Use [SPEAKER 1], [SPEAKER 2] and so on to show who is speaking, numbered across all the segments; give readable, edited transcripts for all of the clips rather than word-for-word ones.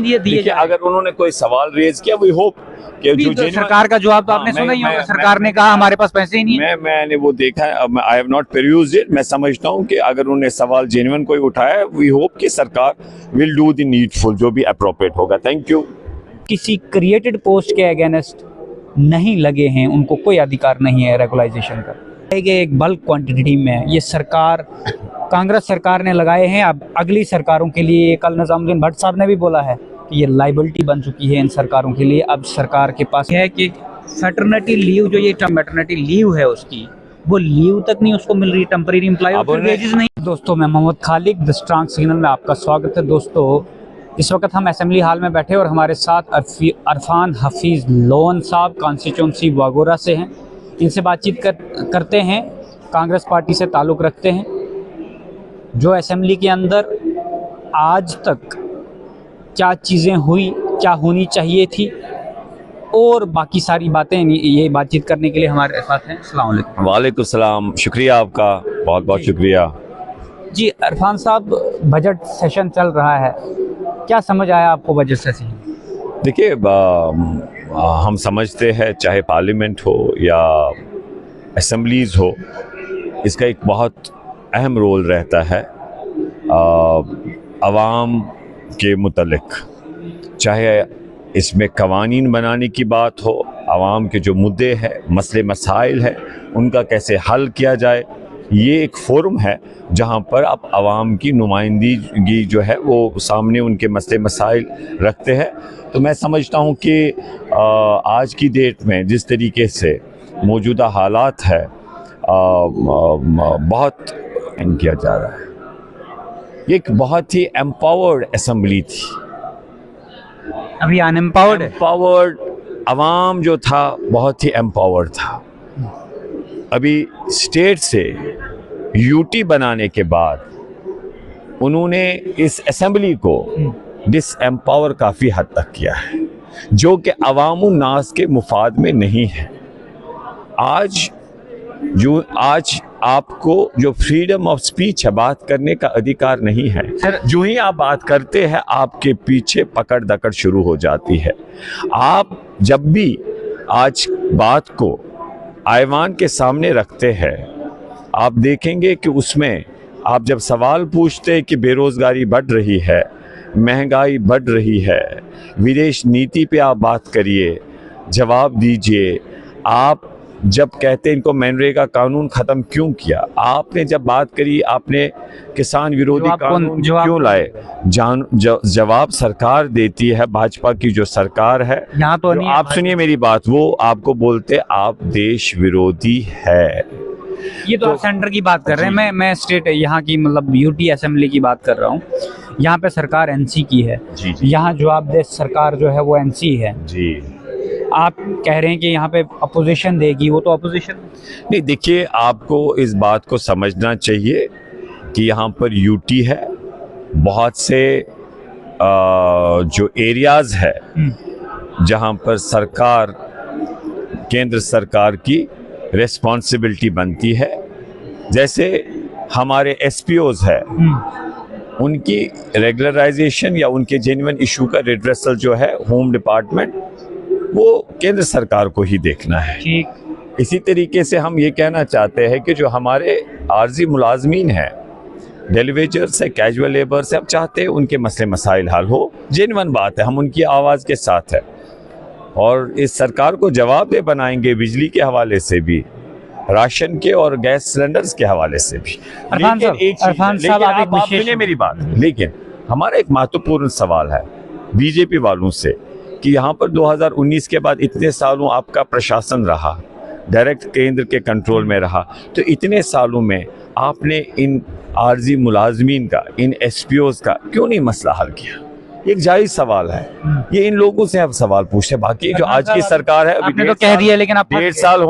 [SPEAKER 1] दिए
[SPEAKER 2] देखिए, अगर उन्होंने कोई सवाल रेज किया, वी होप कि जो
[SPEAKER 1] तो सरकार का जवाब तो आपने सुना ही होगा। सरकार ने कहा हमारे पास पैसे ही नहीं है।
[SPEAKER 2] मैंने वो देखा है, आई हैव नॉट परयूज्ड इट। मैं समझता हूँ कि अगर उन्होंने सवाल जेन्युइन कोई उठाया, वी होप कि सरकार विल डू द नीडफुल, जो भी अप्रोप्रिएट होगा। Thank you.
[SPEAKER 1] किसी क्रिएटेड पोस्ट के अगेंस्ट नहीं लगे हैं, उनको कोई अधिकार नहीं है रेगुलाइजेशन का। एक बल्क क्वांटिटी में ये सरकार, कांग्रेस सरकार ने लगाए हैं। अब अगली सरकारों के लिए, कल निजामुद्दीन भट्ट साहब ने भी बोला है कि ये लाइबिलिटी बन चुकी है इन सरकारों के लिए। अब सरकार के पास है कि फैटर्निटी लीव, जो ये मैटरनिटी लीव है उसकी, वो लीव तक नहीं उसको मिल रही, टेम्परेरी एम्प्लॉय, वेजेस नहीं। दोस्तों, मैं Mohammad Khalid, the strong signal में आपका स्वागत है। दोस्तों, इस वक्त हम असेंबली हॉल में बैठे और हमारे साथ अरफान हफीज़ लोन साहब कॉन्स्टिट्यूंसी वागोरा से हैं। इनसे बातचीत करते हैं, कांग्रेस पार्टी से ताल्लुक़ रखते हैं। जो असेंबली के अंदर आज तक क्या चीज़ें हुई, क्या होनी चाहिए थी, और बाकी सारी बातें, ये बातचीत करने के लिए हमारे साथ हैं। अस्सलाम वालेकुम।
[SPEAKER 2] वालेकुम सलाम, शुक्रिया आपका, बहुत बहुत शुक्रिया
[SPEAKER 1] जी। अरफान साहब, बजट सेशन चल रहा है, क्या समझ आया आपको बजट सेशन?
[SPEAKER 2] देखिए, हम समझते हैं चाहे पार्लियामेंट हो या असेंबलीज हो, इसका एक बहुत अहम रोल रहता है आवाम के मुतल्लिक। चाहे इसमें कवानीन बनाने की बात हो, आवाम के जो मुद्दे हैं, मसले मसाइल हैं, उनका कैसे हल किया जाए, ये एक फोरम है जहाँ पर आप आवाम की नुमाइंदगी जो है वो सामने उनके मसले मसाइल रखते हैं। तो मैं समझता हूँ कि आज की डेट में जिस तरीके से मौजूदा हालात है, बहुत किया जा रहा है। ये एक बहुत ही एम्पावर्ड असेंबली थी।
[SPEAKER 1] अभी अनएम्पावर्ड है।
[SPEAKER 2] एम्पावर्ड आवाम जो था, बहुत ही एम्पावर्ड था। अभी स्टेट से यूटी बनाने के बाद उन्होंने इस असेंबली को डिसएम्पावर काफ़ी हद तक किया है, जो कि अवामुन नास के मुफाद में नहीं है। आज आपको जो फ्रीडम ऑफ स्पीच है, बात करने का अधिकार नहीं है। जो ही आप बात करते हैं, आपके पीछे पकड़ दकड़ शुरू हो जाती है। आप जब भी आज बात को ऐवान के सामने रखते हैं, आप देखेंगे कि उसमें आप जब सवाल पूछते हैं कि बेरोज़गारी बढ़ रही है, महंगाई बढ़ रही है, विदेश नीति पे आप बात करिए, जवाब दीजिए। आप जब कहते हैं इनको मनरेगा कानून ख़त्म क्यों किया, आपने जब बात करी, आपने किसान विरोधी कानून क्यों लाए, जवाब सरकार देती है, भाजपा की जो सरकार है। यहाँ तो नहीं, आप सुनिए मेरी बात, वो आपको बोलते आप देश विरोधी है।
[SPEAKER 1] ये तो आप सेंटर की बात कर रहे हैं, मैं स्टेट यहाँ की, मतलब यूटी असेंबली की बात कर रहा हूँ। यहाँ पे सरकार एनसी की है, यहाँ जवाबदेह सरकार जो है वो एनसी है
[SPEAKER 2] जी।
[SPEAKER 1] आप कह रहे हैं कि यहाँ पे अपोजिशन देगी, वो तो अपोजिशन
[SPEAKER 2] नहीं। देखिए, आपको इस बात को समझना चाहिए कि यहाँ पर यूटी है, बहुत से जो एरियाज है जहाँ पर सरकार, केंद्र सरकार की रिस्पॉन्सिबिलिटी बनती है। जैसे हमारे एसपीओज है, उनकी रेगुलराइजेशन या उनके जेन्युइन इशू का रिड्रेसल जो है होम डिपार्टमेंट, वो केंद्र सरकार को ही देखना है।
[SPEAKER 1] ठीक
[SPEAKER 2] इसी तरीके से हम ये कहना चाहते हैं कि जो हमारे आर्जी मुलाजमीन हैं, डेली वेजर्स है, कैजुअल लेबर से, हम चाहते हैं उनके मसले मसाइल हल हो। जेन्युइन बात है, हम उनकी आवाज़ के साथ है और इस सरकार को जवाबदेह बनाएंगे, बिजली के हवाले से भी, राशन के और गैस सिलेंडर्स के हवाले से भी।
[SPEAKER 1] अरफान साहब,
[SPEAKER 2] आप सुनिए मेरी बात, लेकिन हमारा एक महत्वपूर्ण सवाल है बीजेपी वालों से कि यहाँ पर 2019 के बाद इतने सालों आपका प्रशासन रहा, डायरेक्ट केंद्र के कंट्रोल में रहा, तो इतने सालों में आपने इन आर्जी मुलाजमीन का, इन एसपीओज का क्यों नहीं मसला हल किया? एक जायज़ सवाल है, ये इन लोगों से आप सवाल पूछते हैं। बाकी जो आज की सरकार है, अभी
[SPEAKER 1] तो कह दिया, लेकिन आप
[SPEAKER 2] 1.5 साल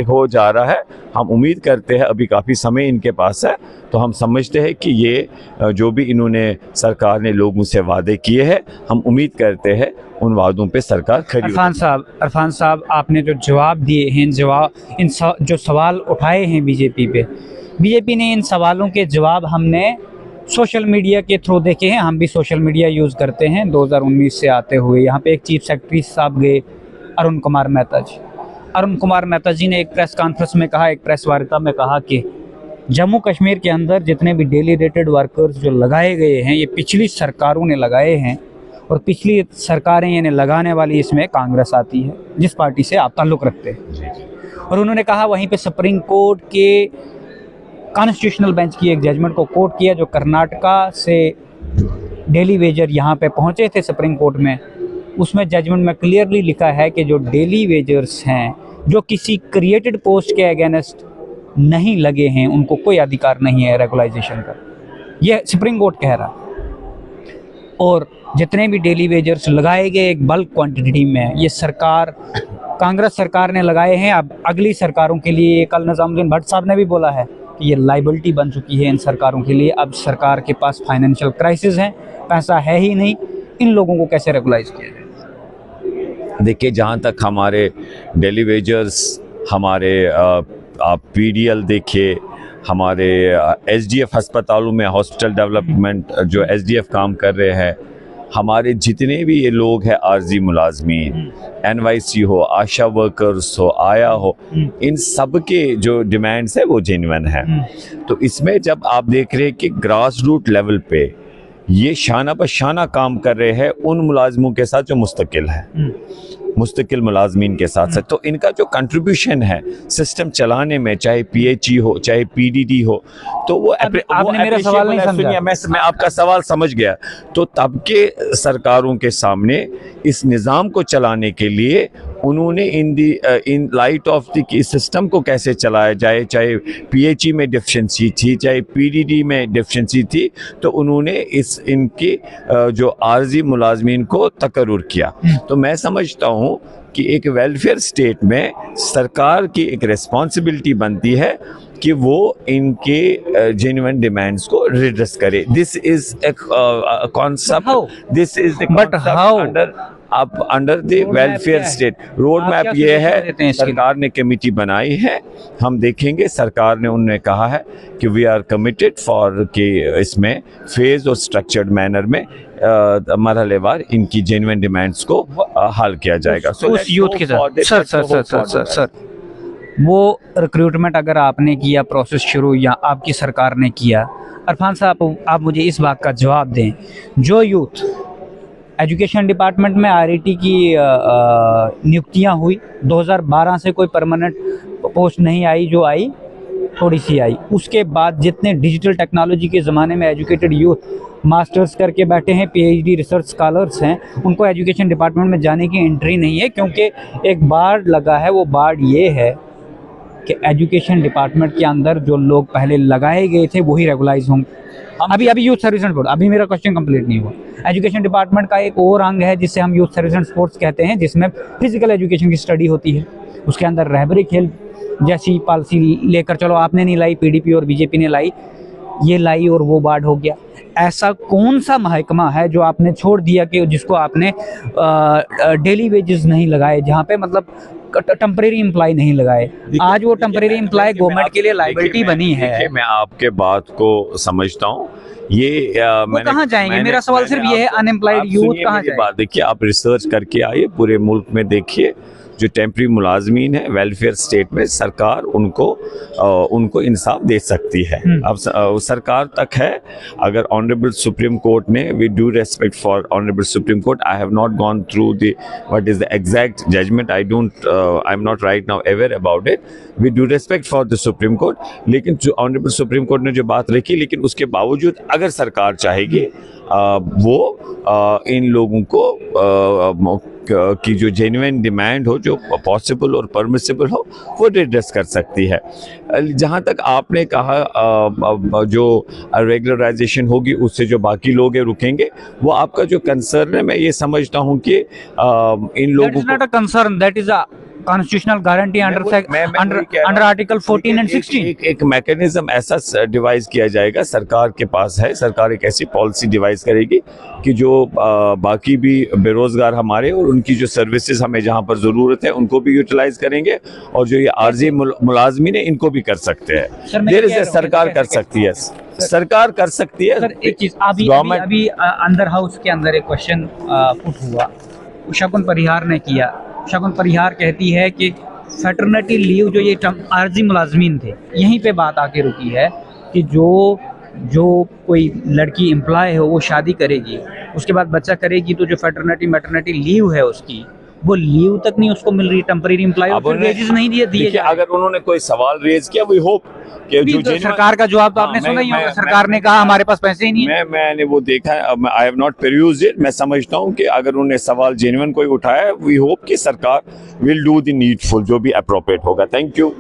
[SPEAKER 2] हो जा रहा है। हम उम्मीद करते हैं, अभी काफ़ी समय इनके पास है, तो हम समझते हैं कि ये जो भी इन्होंने, सरकार ने लोगों से वादे किए हैं, हम उम्मीद करते हैं उन वादों पे सरकार खरी।
[SPEAKER 1] अरफान साहब, आपने जो जवाब दिए हैं, जो सवाल उठाए हैं बीजेपी पे, बीजेपी ने इन सवालों के जवाब हमने सोशल मीडिया के थ्रू देखे हैं, हम भी सोशल मीडिया यूज़ करते हैं 2019 से आते हुए। यहाँ पे एक चीफ सेक्रेटरी साहब गए, अरुण कुमार मेहता जी। अरुण कुमार मेहता जी ने एक प्रेस कॉन्फ्रेंस में कहा, एक प्रेस वार्ता में कहा कि जम्मू कश्मीर के अंदर जितने भी डेली रेटेड वर्कर्स जो लगाए गए हैं, ये पिछली सरकारों ने लगाए हैं, और पिछली सरकारें यानी लगाने वाली इसमें कांग्रेस आती है, जिस पार्टी से आप ताल्लुक़ रखते हैं। और उन्होंने कहा वहीं पे सुप्रीम कोर्ट के कॉन्स्टिट्यूशनल बेंच की एक जजमेंट को कोट किया, जो कर्नाटका से डेली वेजर यहाँ पे पहुँचे थे सुप्रीम कोर्ट में। उसमें जजमेंट में क्लियरली लिखा है कि जो डेली वेजर्स हैं, जो किसी क्रिएटेड पोस्ट के अगेंस्ट नहीं लगे हैं, उनको कोई अधिकार नहीं है रेगुलाइजेशन का। यह सुप्रीम कोर्ट कह रहा। और जितने भी डेली वेजर्स लगाए गए एक बल्क क्वांटिटी में, ये सरकार, कांग्रेस सरकार ने लगाए हैं। अब अगली सरकारों के लिए, कल निजामुद्दीन भट्ट साहब ने भी बोला है कि ये लाइबिलिटी बन चुकी है इन सरकारों के लिए। अब सरकार के पास फाइनेंशियल क्राइसिस है, पैसा है ही नहीं, इन लोगों को कैसे रेगुलाइज किया जाए?
[SPEAKER 2] देखिए, जहाँ तक हमारे डेली वेजर्स, हमारे आप पीडीएल देखिए, हमारे एसडीएफ अस्पतालों में हॉस्पिटल डेवलपमेंट जो एसडीएफ काम कर रहे हैं, हमारे जितने भी ये लोग हैं आर्जी मुलाजमीन, एनवाईसी हो, आशा वर्कर्स हो, आया हो, इन सब के जो डिमांड्स है वो जेन्युइन है। तो इसमें जब आप देख रहे हैं कि ग्रास रूट लेवल पे ये शाना बशाना काम कर रहे हैं उन मुलाजमों के साथ जो मुस्तकिल है, मुस्तकिल मुलाजमीन के साथ साथ, तो इनका जो कंट्रीब्यूशन है सिस्टम चलाने में, चाहे पीएचई हो चाहे पीडीडी हो, तो वो
[SPEAKER 1] आपने मेरा सवाल नहीं समझा।
[SPEAKER 2] मैं आपका सवाल समझ गया। तो तब के सरकारों के सामने इस निज़ाम को चलाने के लिए उन्होंने in light of the system को कैसे चलाया जाए, चाहे पीएचई में डिफिशिएंसी थी, चाहे पीडीडी में डिफिशिएंसी थी, तो उन्होंने इनके जो आर्जी मुलाजमीन को तकर्रुर किया। तो मैं समझता हूँ कि एक वेलफेयर स्टेट में सरकार की एक रिस्पॉन्सिबिलिटी बनती है कि वो इनके जेन्युइन डिमांड्स को रिड्रेस करे। This is a concept, this is the concept under the welfare state. Road map ये है, सरकार ने कमेटी बनाई है, हम देखेंगे। सरकार ने उन्होंने कहा है कि वी आर कमिटेड फॉर कि इसमें फेज और स्ट्रक्चर्ड मैनर में मरहलेवार इनकी जेन्युइन डिमांड्स को हल किया जाएगा।
[SPEAKER 1] उस यूथ के साथ सर वो रिक्रूटमेंट अगर आपने किया, प्रोसेस शुरू या आपकी सरकार ने किया, अरफान साहब आप मुझे इस बात का जवाब दें, जो यूथ एजुकेशन डिपार्टमेंट में आरईटी की नियुक्तियां हुई, 2012 से कोई परमानेंट पोस्ट नहीं आई, जो आई थोड़ी सी आई, उसके बाद जितने डिजिटल टेक्नोलॉजी के ज़माने में एजुकेटेड यूथ मास्टर्स करके बैठे हैं, पीएचडी रिसर्च स्कॉलर्स हैं, उनको एजुकेशन डिपार्टमेंट में जाने की एंट्री नहीं है, क्योंकि एक बार्ड लगा है। वो बार्ड ये है कि एजुकेशन डिपार्टमेंट के अंदर जो लोग पहले लगाए गए थे वही रेगुलाइज होंगे। अभी यूथ सर्विस एंड स्पोर्ट्स, अभी मेरा क्वेश्चन कंप्लीट नहीं हुआ। एजुकेशन डिपार्टमेंट का एक और अंग है जिसे हम यूथ सर्विस एंड स्पोर्ट्स कहते हैं, जिसमें फिजिकल एजुकेशन की स्टडी होती है। उसके अंदर रहबरी खेल जैसी पॉलिसी लेकर चलो, आपने नहीं लाई, पीडीपी और बीजेपी ने लाई, ये लाई और वो बार्ड हो गया। ऐसा कौन सा महकमा है जो आपने छोड़ दिया कि जिसको आपने डेली वेजेस नहीं लगाए, जहाँ पे मतलब टेम्परेरी एम्प्लॉय नहीं लगाए? आज वो टेम्परेरी एम्प्लॉय गवर्नमेंट के लिए लाइबिलिटी बनी है।
[SPEAKER 2] मैं आपके बात को समझता हूँ। ये
[SPEAKER 1] कहाँ जाएंगे? मेरा सवाल सिर्फ ये है, अनएम्प्लॉयड यूथ कहाँ जाएंगे?
[SPEAKER 2] देखिए, आप रिसर्च करके आइए, पूरे मुल्क में देखिए, जो टेम्परेरी मुलाजमीन है वेलफेयर स्टेट में, सरकार उनको इंसाफ दे सकती है। अब सरकार तक है। अगर ऑनरेबल सुप्रीम कोर्ट ने, with due respect for honourable supreme court, I have not gone through the what is the exact judgement, I am not right now aware about it, with due respect for the supreme court, लेकिन जो honourable supreme court ने जो बात रखी, लेकिन उसके बावजूद अगर सरकार चाहेगी वो इन लोगों को की जो जेन्युइन डिमांड हो, जो पॉसिबल और परमिसिबल हो, वो रिड्रेस कर सकती है। जहाँ तक आपने कहा जो रेगुलराइजेशन होगी उससे जो बाकी लोग रुकेंगे, वो आपका जो कंसर्न है, मैं ये समझता हूँ कि इन लोगों को
[SPEAKER 1] concern, that is constitutional guarantee under article 14 and 16।
[SPEAKER 2] एक मैकेनिज्म ऐसा डिवाइस किया जाएगा, सरकार के पास है, सरकार एक ऐसी पॉलिसी डिवाइस करेगी कि जो बाकी भी बेरोजगार हमारे और उनकी जो सर्विसेज हमें जहां पर जरूरत है उनको भी यूटिलाइज करेंगे, और जो ये आर्जी मुलाजमीन है इनको भी कर सकते हैं। देर इज सरकार कर सकती है, सरकार कर सकती है।
[SPEAKER 1] सर एक चीज अभी अंदर हाउस के अंदर एक क्वेश्चन पुट हुआ, शकुन परिहार ने किया। शकुन परिहार कहती है कि फैटर्निटी लीव जो ये आर्जी मुलाजमीन थे, यहीं पे बात आके रुकी है कि जो कोई लड़की एम्प्लॉय है वो शादी करेगी, उसके बाद बच्चा करेगी, तो जो फैटर्निटी मैटरनिटी लीव है उसकी, वो लीव तक नहीं उसको मिल रही, टेम्परेरी एम्प्लॉय वेजेस नहीं दिए।
[SPEAKER 2] अगर उन्होंने कोई सवाल रेज किया, वी होप कि जो
[SPEAKER 1] तो सरकार का जवाब तो आपने सुना ही होगा, सरकार ने कहा हमारे पास पैसे ही नहीं है।
[SPEAKER 2] मैंने वो देखा है, आई हैव नॉट परयूज्ड इट। मैं समझता हूँ कि अगर उन्होंने सवाल जेन्युइन कोई उठाया है, वी होप कि सरकार विल डू द नीडफुल, जो भी अप्रोप्रिएट होगा। Thank you.